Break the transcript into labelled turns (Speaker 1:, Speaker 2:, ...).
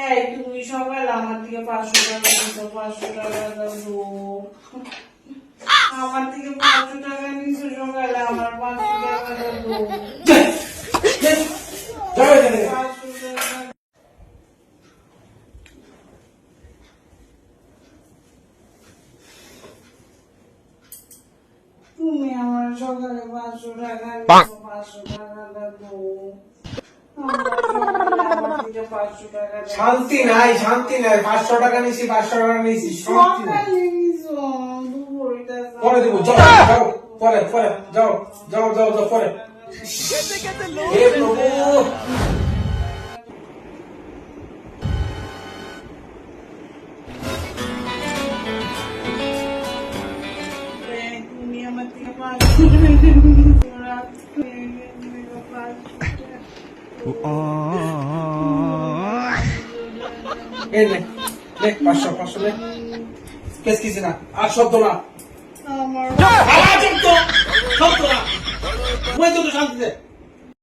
Speaker 1: এই তুমি সকালে আমার থেকে 500 টাকা নিছো, 500 টাকা দাও। আমার থেকে 500 টাকা নিছো সকালে, আমার 500 টাকা দাও।
Speaker 2: যাও এখান থেকে।
Speaker 1: 500 টাকা। তুমি আমার সকালে 500 টাকা নিছো, 500 টাকা দাও। আমার থেকে 500 টাকা দাও।
Speaker 2: শান্তি নাই, শান্তি নাই। 500 টাকা নিছি, 500 টাকা নিছি, শান্তি নাই।
Speaker 1: সকালে নিছো, দুপুরটা
Speaker 2: পরে দেবো, যাও যাও, পরে পরে যাও যাও যাও যাও পরে। হে প্রভু,
Speaker 1: তুমি আমার থেকে 500 টাকা নিছো, রাত্রে 500
Speaker 2: এই নে নে 500 500 নে। কেস কিছু না, আর শব্দ না।
Speaker 1: আমার
Speaker 2: আওয়াজ তো